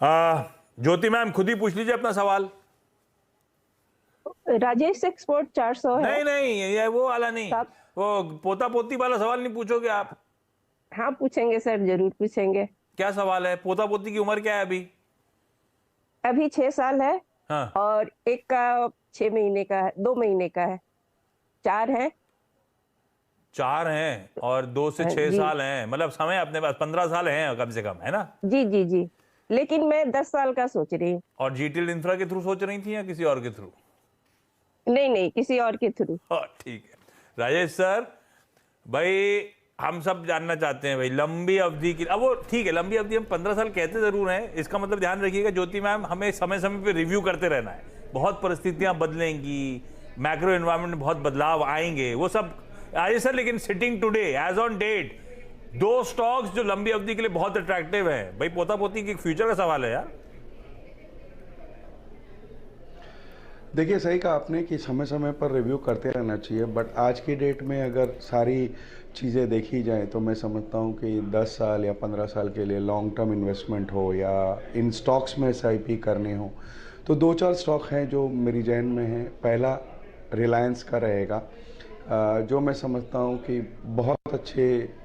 ज्योति ma'am खुद ही पूछ लीजिए अपना सवाल। राजेश एक्सपोर्ट 400 है। नहीं नहीं, ये वो वाला नहीं, वो पोता पोती वाला सवाल नहीं पूछोगे आप? हाँ पूछेंगे सर, जरूर पूछेंगे। क्या सवाल है? पोता पोती की उम्र क्या है अभी? अभी 6 साल है। हाँ, और एक का 6 महीने का है, 2 महीने का है। 4 है। 4 हैं और 2 से 6 जी साल हैं, मतलब समय अपने पास 15 साल हैं कम से कम, है ना? जी जी जी। लेकिन मैं 10 साल का सोच रही हूँ। और जीटीएल इंफ्रा के थ्रू सोच रही थी या किसी और के थ्रू? नहीं नहीं, किसी और के थ्रू। हाँ ठीक है। राजेश सर, भाई हम सब जानना चाहते हैं भाई लंबी अवधि की, अब वो ठीक है लंबी अवधि हम 15 साल कहते जरूर हैं, इसका मतलब ध्यान रखिएगा ज्योति मैम, हमें समय समय पे रिव्यू करते रहना है। बहुत परिस्थितियां बदलेंगी, मैक्रो एनवायरनमेंट में बहुत बदलाव आएंगे, वो सब आइए सर। लेकिन sitting today as on date 2 stocks जो लंबी अवधि के लिए बहुत अट्रैक्टिव है, भाई पोता पोती के फ्यूचर का सवाल है यार। देखिए सही कहा आपने कि समय समय पर रिव्यू करते रहना चाहिए, बट आज की डेट में अगर सारी चीज़ें देखी जाए तो मैं समझता हूँ कि 10 साल या 15 साल के लिए लॉन्ग टर्म इन्वेस्टमेंट हो या इन स्टॉक्स में SIP करने हो तो 2-4 स्टॉक हैं जो मेरी जहन में हैं। पहला रिलायंस का रहेगा, जो मैं समझता हूँ कि बहुत अच्छे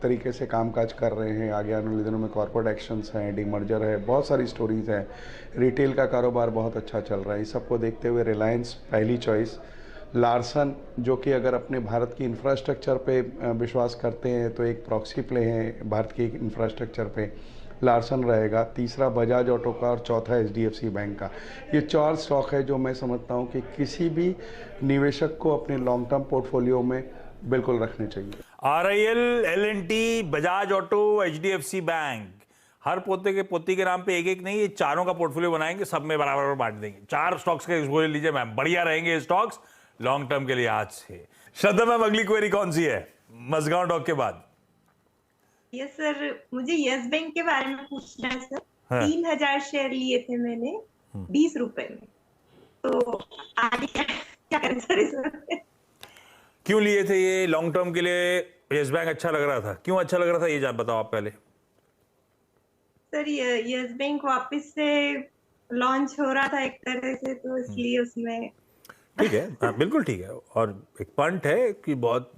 तरीके से कामकाज कर रहे हैं। आगे आने वाले दिनों में कॉर्पोरेट एक्शंस हैं, डीमर्जर है, बहुत सारी स्टोरीज हैं, रिटेल का कारोबार बहुत अच्छा चल रहा है। इस सबको देखते हुए रिलायंस पहली चॉइस। लार्सन जो कि अगर अपने भारत की इंफ्रास्ट्रक्चर पे विश्वास करते हैं तो एक प्रॉक्सी प्ले है भारत के इंफ्रास्ट्रक्चर पे, लार्सन रहेगा। तीसरा बजाज ऑटो का और चौथा HDFC बैंक का। ये 4 स्टॉक है जो मैं समझता हूँ कि किसी भी निवेशक को अपने लॉन्ग टर्म पोर्टफोलियो में बिल्कुल रखने चाहिए। RIL, L&T, Bajaj auto, HDFC bank, हर पोती के नाम पे एक एक नहीं, ये चारों का पोर्टफोलियो बनाएंगे, सब में बराबर बांट देंगे। 4 स्टॉक्स का एक्सपोजर लीजिए मैम, बढ़िया रहेंगे स्टॉक्स लॉन्ग टर्म के लिए आज से। श्रद्धा मैम अगली क्वेरी कौन सी है मजगांव डॉक के बाद? यस सर, मुझे यस बैंक के बारे में पूछना है सर। हाँ। 3000 शेयर लिए थे मैंने 20 रुपए में, तो आगे क्या करें सर इसमें? क्यों लिए थे ये? लॉन्ग टर्म के लिए यस बैंक अच्छा लग रहा था? क्यों अच्छा लग रहा था ये जान बताओ आप पहले। सर यस बैंक वापस से लॉन्च हो रहा था एक तरह से, तो इसलिए उसमें ठीक है, बिल्कुल ठीक है। और एक पॉइंट है कि बहुत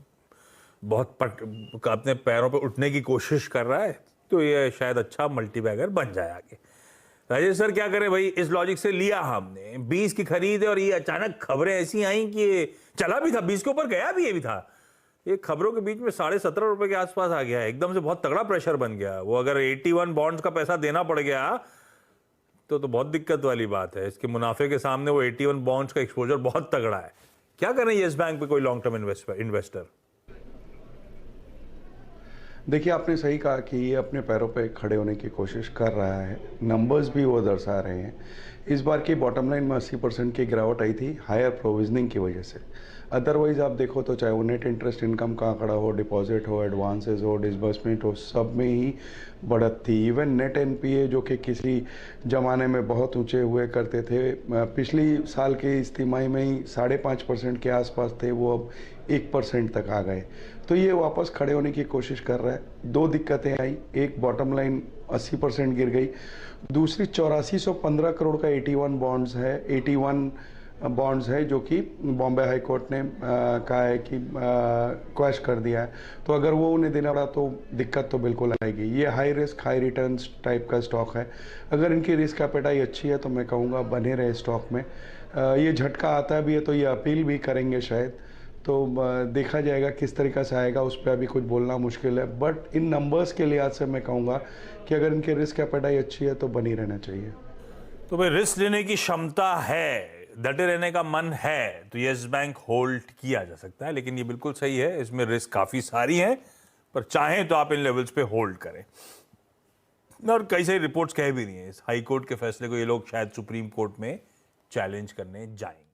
अपने पैरों पे उठने की कोशिश कर रहा है, तो ये शायद अच्छा मल्टीबैगर बन जाए आगे। राजेश सर क्या करें भाई, इस लॉजिक से लिया हमने 20 की खरीद है और ये अचानक खबरें ऐसी आई कि ये चला भी था 20 के ऊपर, गया भी ये भी था। ये खबरों के बीच में 17.5 रुपए के आसपास आ गया, एकदम से बहुत तगड़ा प्रेशर बन गया। वो अगर 81 बॉन्ड्स का पैसा देना पड़ गया तो बहुत दिक्कत वाली बात है। इसके मुनाफे के सामने वो 81 बॉन्ड्स का एक्सपोजर बहुत तगड़ा है। क्या करें यस बैंक पे कोई लॉन्ग टर्म इन्वेस्टर? देखिए आपने सही कहा कि ये अपने पैरों पे खड़े होने की कोशिश कर रहा है, नंबर्स भी वो दर्शा रहे हैं। इस बार की बॉटम लाइन में 80% की गिरावट आई थी हायर प्रोविजनिंग की वजह से। अदरवाइज आप देखो तो चाहे वो नेट इंटरेस्ट इनकम का आंकड़ा हो, डिपॉजिट हो, एडवांसेस हो, डिसबर्समेंट हो, सब में ही बढ़त थी। इवन नेट NPA जो कि किसी ज़माने में बहुत ऊंचे हुए करते थे, पिछली साल के इस तिमाही में ही 5.5% के आसपास थे, वो अब 1% तक आ गए। तो ये वापस खड़े होने की कोशिश कर रहा है। 2 दिक्कतें आई, एक बॉटम लाइन 80% गिर गई, दूसरी 8415 करोड़ का 81 बॉन्ड्स है जो कि बॉम्बे हाई कोर्ट ने कहा है कि क्वैश कर दिया है। तो अगर वो उन्हें देना पड़ा तो दिक्कत तो बिल्कुल आएगी। ये high risk high returns type का स्टॉक है। अगर इनकी रिस्क एपेटाइट अच्छी है तो मैं कहूँगा बने रहे स्टॉक में। ये झटका आता भी है तो ये अपील भी करेंगे शायद, तो देखा जाएगा किस तरीक़ा से आएगा, उस पर अभी कुछ बोलना मुश्किल है। बट इन नंबर्स के लिहाज से मैं कहूँगा कि अगर इनकी रिस्क एपेटाइट अच्छी है तो बनी रहना चाहिए। तो भाई रिस्क लेने की क्षमता है, डटे रहने का मन है, तो यस बैंक होल्ड किया जा सकता है। लेकिन ये बिल्कुल सही है, इसमें रिस्क काफी सारी है, पर चाहें तो आप इन लेवल्स पे होल्ड करें। और कई सारी रिपोर्ट्स कह भी रही हैं इस हाई कोर्ट के फैसले को ये लोग शायद सुप्रीम कोर्ट में चैलेंज करने जाएंगे।